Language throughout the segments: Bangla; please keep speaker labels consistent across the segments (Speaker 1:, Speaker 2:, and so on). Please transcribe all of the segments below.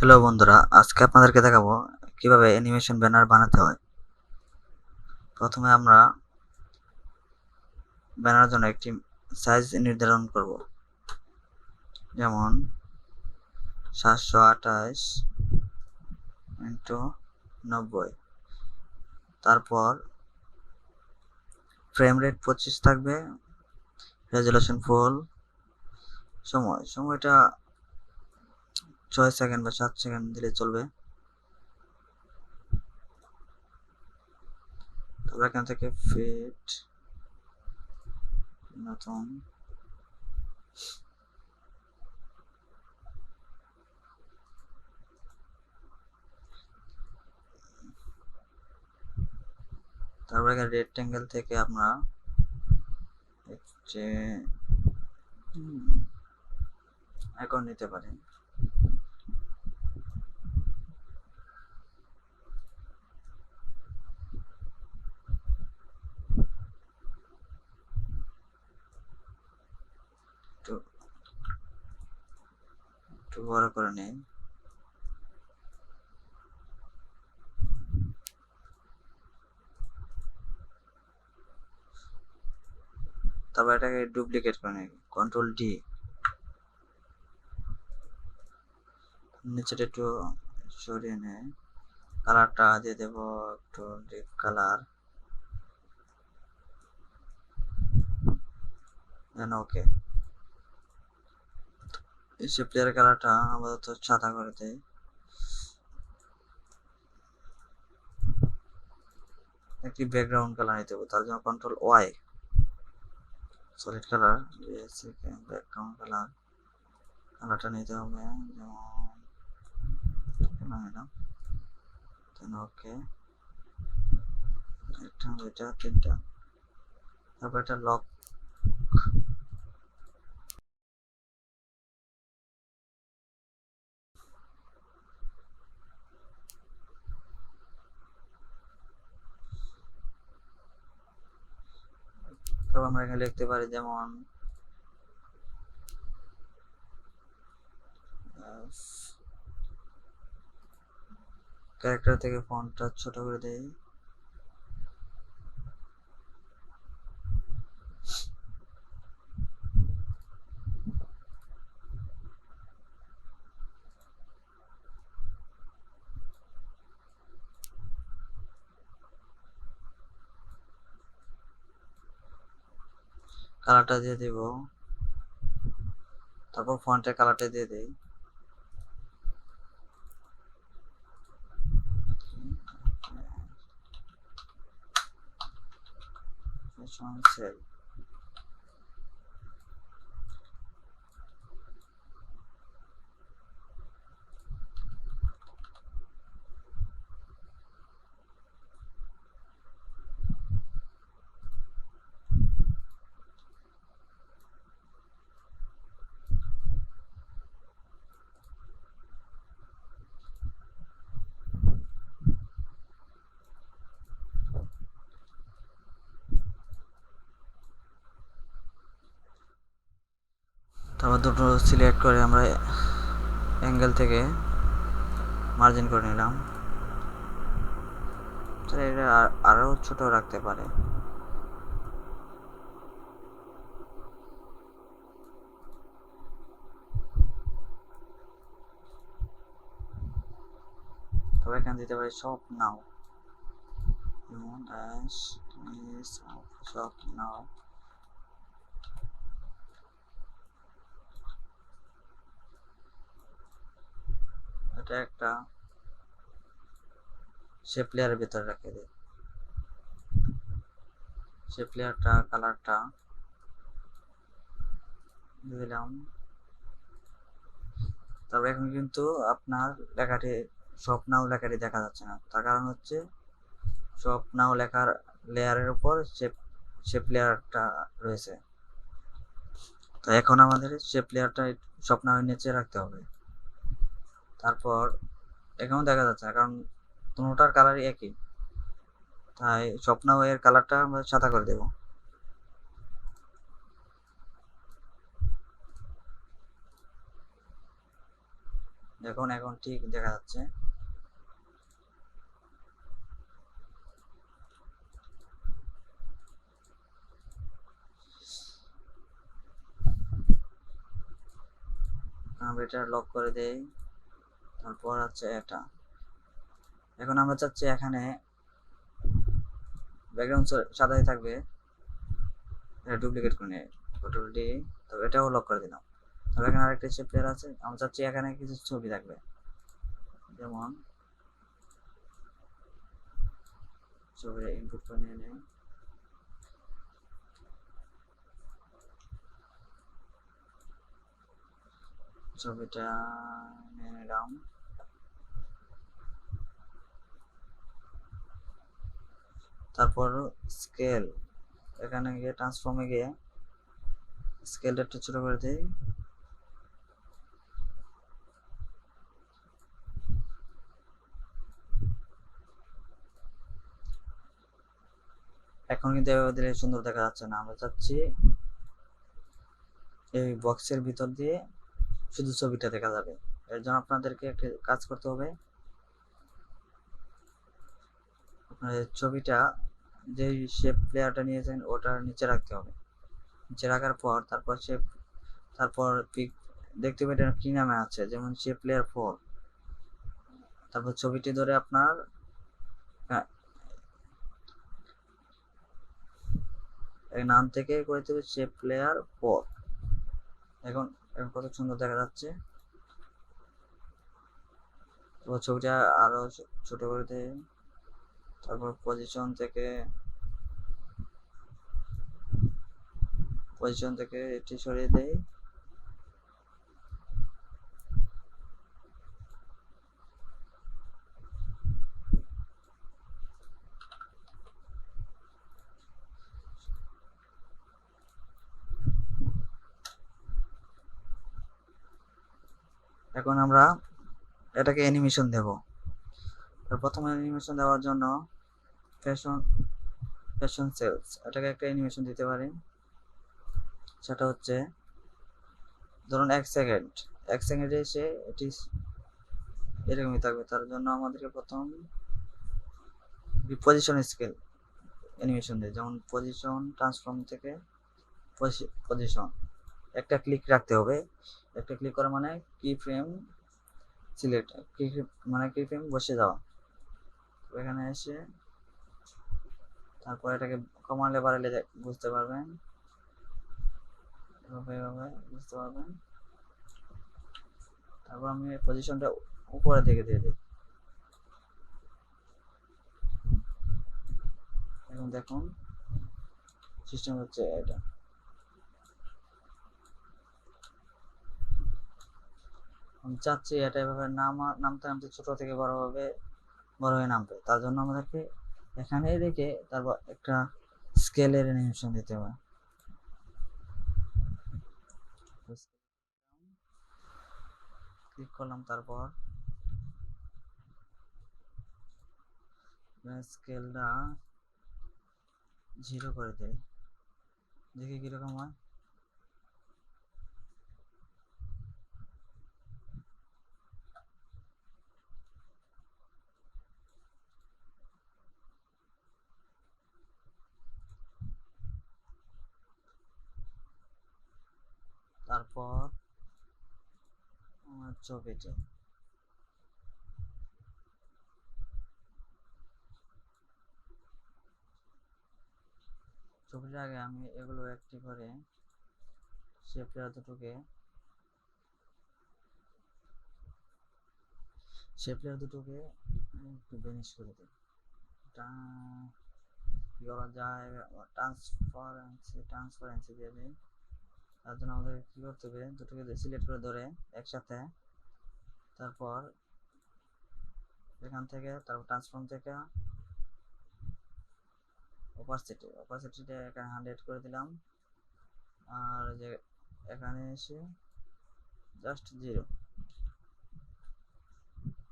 Speaker 1: হ্যালো বন্ধুরা, আজকে আপনাদেরকে দেখাবো কিভাবে অ্যানিমেশন ব্যানার বানাতে হয়। প্রথমে আমরা ব্যানারের জন্য একটি সাইজ নির্ধারণ করব, যেমন 728 ইন্টু 90। তারপর ফ্রেম রেট 25 থাকবে, রেজুলেশন ফুল, সময়টা 6 সেকেন্ড বা 7 সেকেন্ড দিলে চলবে। তারপর এখান থেকে ফিট নতুন, তারপর এখানে রেক্টেঙ্গেল থেকে আমরা একটি আইকন নিতে পারি। একটু বড় করে নেই। তারপর এটাকে ডুপ্লিকেট করে নেই, কন্ট্রোল ডি। নিচেটা একটু সরিয়ে নেই, কালারটা দিয়ে দেব একটু ডিপ কালার, দেন ওকে। এই প্লেয়ার কালারটা আপাতত সাদা করে দেই। একটি ব্যাকগ্রাউন্ড কালার নিতে হবে, তার জন্য control Y, solid colour, background colour, কালারটা নিতে হবে যেমন নিলাম, দেন ওকে। একটা দুইটা তিনটা, তারপর একটা লক। তারপর আমরা এখানে লিখতে পারি যেমন ক্যারেক্টার থেকে ফন্টটা ছোট করে দেই। কালারটা দিয়ে দিব, তারপর ফন্টের কালারটা দিয়ে দেই। সেভ। তারপর দুটো সিলেক্ট করে আমরা অ্যাঙ্গেল থেকে মার্জিন করে নিলাম। এটা আরো ছোট রাখতে পারে। তবে এখানে দিতে পারি সব নাও, সব নাও। এটা একটা শেপ লেয়ারের ভিতরে রেখে দিই। শেপ লেয়ারটা কালারটা দিলাম। তবে এখন কিন্তু আপনার লেখাটি স্বপ্নাও লেখাটি দেখা যাচ্ছে না, তার কারণ হচ্ছে স্বপ্নাও লেখার লেয়ারের উপর শেপ লেয়ারটা রয়েছে। তো এখন আমাদের শেপ লেয়ারটা স্বপ্নাও নিচে রাখতে হবে। তারপর এখানেও দেখা যাচ্ছে না, কারণ দুটোটার কালারই একই, তাই স্বপ্নাও এর কালারটা আমরা সাদা করে দেব। দেখুন এখন ঠিক দেখা যাচ্ছে। আমরা এটা লক করে দেই। তারপর আছে এটা। এখন আমরা চাচ্ছি এখানে ব্যাকগ্রাউন্ড সাদাই থাকবে, এটা ডুপ্লিকেট করে নিয়ে কন্ট্রোল ডি। তো এটাও লক করে দিলাম। তবে এখানে আরেকটা শেপ লেয়ার আছে, আমরা চাচ্ছি এখানে কিছু ছবি থাকবে, যেমন ছবিটা ইনপুট করে নিয়ে নেই। ছবিটা নিয়ে নিলাম। তারপর স্কেল, এখানে গিয়ে ট্রান্সফর্মে গিয়ে স্কেলটা একটু ছোট করে দিই। এখন কিন্তু এভাবে দিলে সুন্দর দেখা যাচ্ছে না, আমরা চাচ্ছি এই বক্সের ভিতর দিয়ে শুধু ছবিটা দেখা যাবে। এর জন্য আপনাদেরকে একটা কাজ করতে হবে, আপনাদের ছবিটা যে শেপ প্লেয়ারটা নিয়েছেন ওটার নিচে রাখতে হবে। নিচে রাখার পর তারপর শেপ, তারপর পিক দেখতে পাবেন কি নামে আছে, যেমন শেপ প্লেয়ার 4। তারপর ছবিটি ধরে আপনার এই নাম থেকে করে দেবে শেপ প্লেয়ার 4। এখন এখন কত সুন্দর দেখা যাচ্ছে। তো ছবিটা আরো ছোট করে দেয়। তারপর পজিশন থেকে এটি সরিয়ে দেয়। এখন আমরা এটাকে অ্যানিমেশন দেব। প্রথমে অ্যানিমেশন দেওয়ার জন্য ফ্যাশন ফ্যাশন সেলস এটাকে একটা অ্যানিমেশন দিতে পারি। সেটা হচ্ছে ধরুন 1 সেকেন্ডে এসে এটি এরকমই থাকবে। তার জন্য আমাদেরকে প্রথম পজিশন স্কেল অ্যানিমেশন দেয়, যেমন পজিশন ট্রান্সফর্ম থেকে পজিশন একটা ক্লিক রাখতে হবে। একটা ক্লিক করা মানে কি ফ্রেম সিলেক্ট, কি মানে কি ফ্রেম বসে যাওয়া। এখানে এসে তারপর এটাকে কমান্ডে বাড়ালে বুঝতে পারবেন, এভাবে বুঝতে পারবেন। তারপর আমি পজিশনটা উপরের দিকে দিয়ে দিই। এখন দেখুন সিস্টেম হচ্ছে এটা। আমি চাচ্ছি এটা এভাবে নামতে নামতে ছোট থেকে বড় হয়ে নামবে। তার জন্য আমাদেরকে এখানেই রেখে তারপর একটা স্কেলের অ্যানিমেশন দিতে হবে। ক্লিক করলাম, তারপর স্কেলটা 0 করে দেয়, দেখি কিরকম হয়। তারপর আমার ছবিটার আগে আমি এগুলো একটি করে শেপ লেয়ার দুটোকে একটু বেনিশ করে দিই। কি করা যায়, ট্রান্সপারেন্সি দিয়ে দিই। তার জন্য আমাদের কি করতে হবে, দুটোকে সিলেক্ট করে ধরে একসাথে, তারপর এখান থেকে তারপর ট্রান্সফর্ম থেকে অপাসিটিটা এখানে 100 করে দিলাম। আর যে এখানে এসে জাস্ট 0,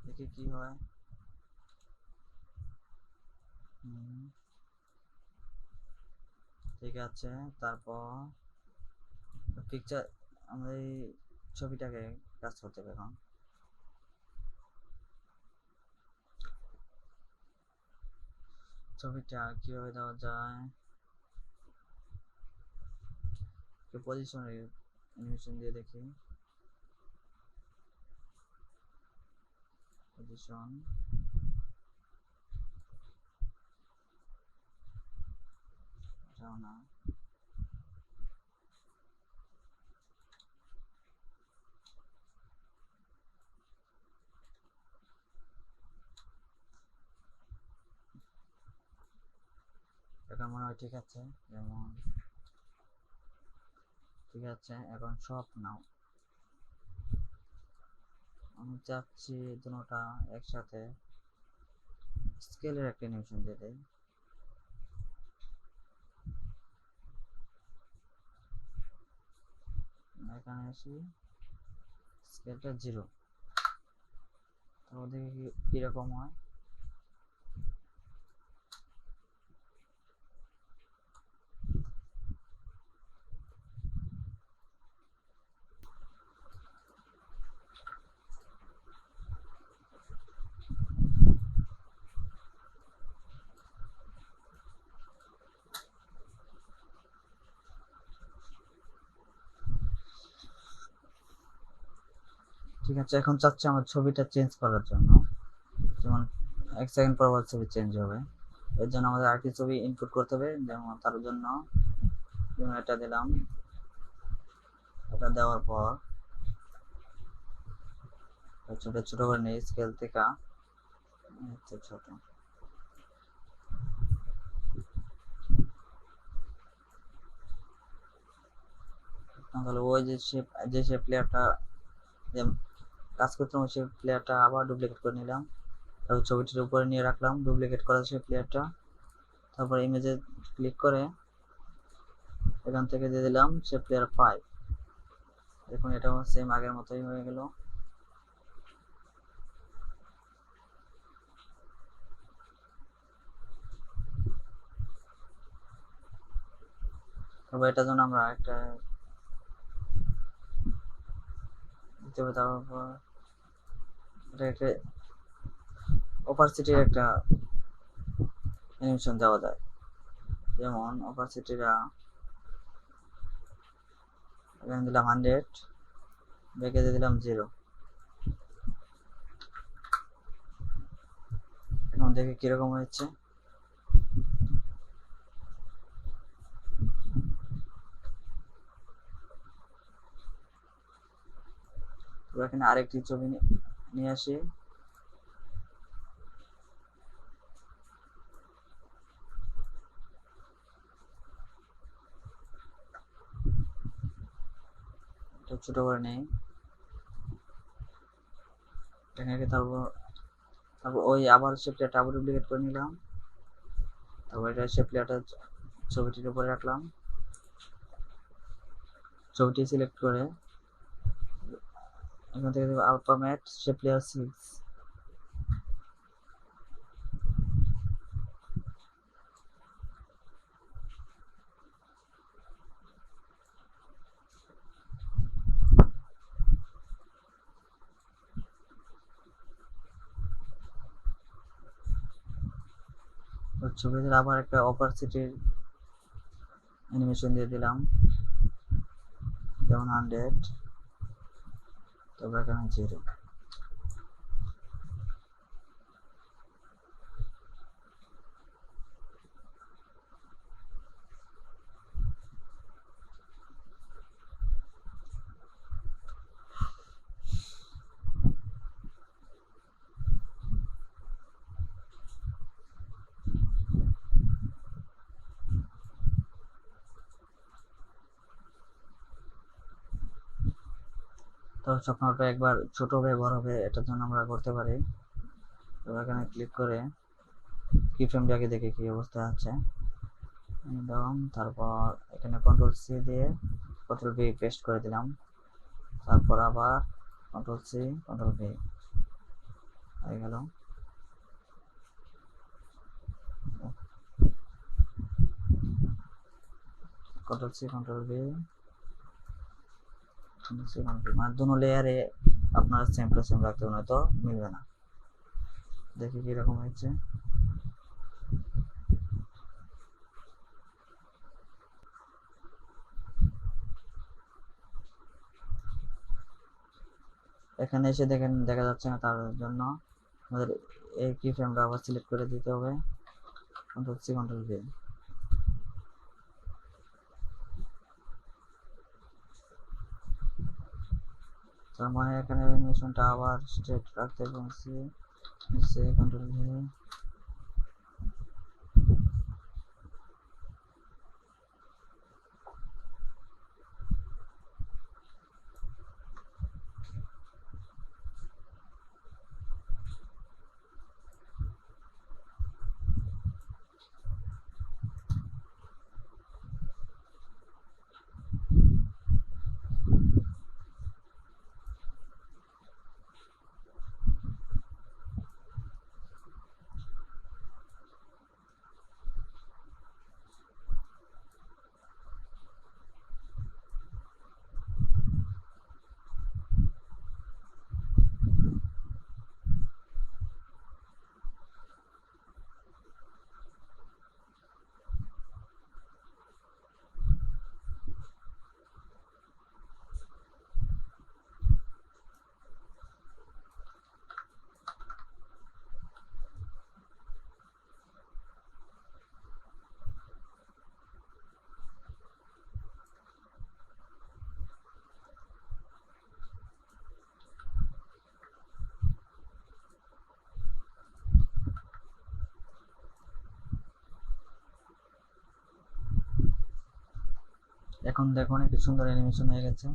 Speaker 1: দেখি কি হয়। ঠিক আছে, তারপর পিকচার আমরা এই ছবিটাকে কাজ করতে হবে। এখন ছবিটা কিভাবে দেওয়া যায়, পজিশন অ্যানিমেশন দিয়ে দেখি। পজিশন যাও না, এখন মনে হয় ঠিক আছে। যেমন ঠিক আছে, এখন সব নাও। আমি চাচ্ছি দুটোটা একসাথে স্কেলের একটা অ্যানিমেশন দিয়ে দেয়। এখানে আসি, স্কেলটা 0, তারপর দেখি কিরকম হয়। ঠিক আছে, এখন চাচ্ছি আমার ছবিটা চেঞ্জ করার জন্য। যেমন 1 সেকেন্ড পর পর ছবি চেঞ্জ হবে, এর জন্য আমাদের আরেকটি ছবি ইনপুট করতে হবে। যেমন তার জন্য এটা দিলাম, এটা দেওয়ার পর ছোট ছোট করে নিই স্কেল থেকে, ছোট। তাহলে ওই যে শেপ লেয়ারটা যে কাজ করতে হবে, সেই প্লেয়ারটা আবার ডুপ্লিকেট করে নিলাম, তারপর ছবিটির উপরে নিয়ে রাখলাম ডুপ্লিকেট করা সেই প্লেয়ারটা। তারপর ইমেজে ক্লিক করে এখান থেকে দিয়ে দিলাম সে প্লেয়ার 5। দেখুন এটাও সেম আগের মতোই হয়ে গেল। তারপর এটার জন্য আমরা একটা দিতে হবে। তারপর এটাকে অপারসিটির একটা অ্যানিমেশন দেওয়া যায়। যেমন অপারসিটিরা এখানে দিলাম 100, ব্যাকে দিয়ে দিলাম 0। এখন দেখি কিরকম হয়েছে। এখানে আরেকটি ছবি নিয়ে আসি। ছোট করে নেই এখানে। তারপর ওই আবার সে প্লেয়ারটা আবার ডুপ্লিকেট করে নিলাম। তারপর এটা সে প্লেয়ারটা ছবিটির উপরে রাখলাম, ছবিটি সিলেক্ট করে এখান থেকে দেবো আলফা ম্যাট সে প্লেয়ার 6। ছবিটির আবার একটা অপারসিটির অ্যানিমেশন দিয়ে দিলাম, যেমন 100, তারপর এখানে 0। তো স্বপ্নটা একবার ছোট হবে বড় হবে, এটার জন্য আমরা করতে পারি। তো এখানে ক্লিক করে কি ফ্রেমটাকে দেখে কি অবস্থা আছে একদম। তারপর এখানে কন্ট্রোল সি দিয়ে কন্ট্রোল ভি পেস্ট করে দিলাম। তারপর আবার কন্ট্রোল সি কন্ট্রোল ভি হয়ে গেল। কন্ট্রোল সি কন্ট্রোল ভি, মানে দুটো লেয়ারে আপনার সেম টু সেম রাখতে হবে, নয়তো মিলবে না। দেখি কিরকম হয়েছে। এখানে এসে দেখেন দেখা যাচ্ছে না, তার জন্য আমাদের এই কি ফ্রেমটা আবার সিলেক্ট করে দিতে হবে, কন্ট্রোল সি কন্ট্রোল ভি। তার মানে এখানে অ্যানিমেশনটা আবার স্ট্রেট রাখতে বলছি, সি কন্ট্রোল ভি। এখন দেখুন একটি সুন্দর অ্যানিমেশন হয়ে গেছে।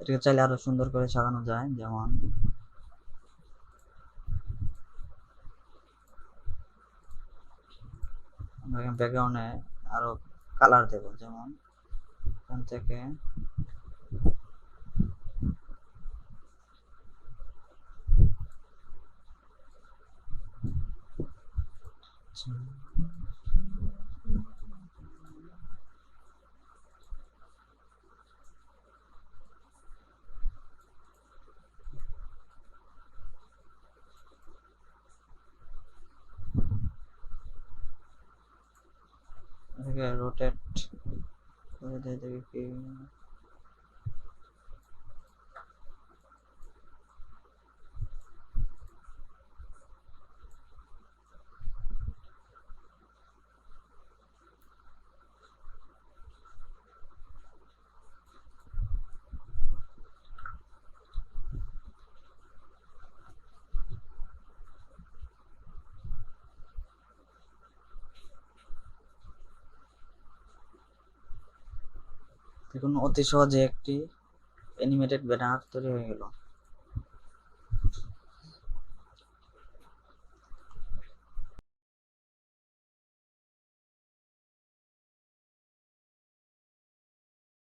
Speaker 1: এটাকে চাইলে আরো সুন্দর করে সাজানো যায়, যেমন আমরা ব্যাকগ্রাউন্ডে আরো কালার দেব, যেমন এখান থেকে এটাকে রোটেট করে দিয়ে দেখি কি দেখুন অতি সহজে একটি অ্যানিমেটেড ব্যানার তৈরি হয়ে গেল।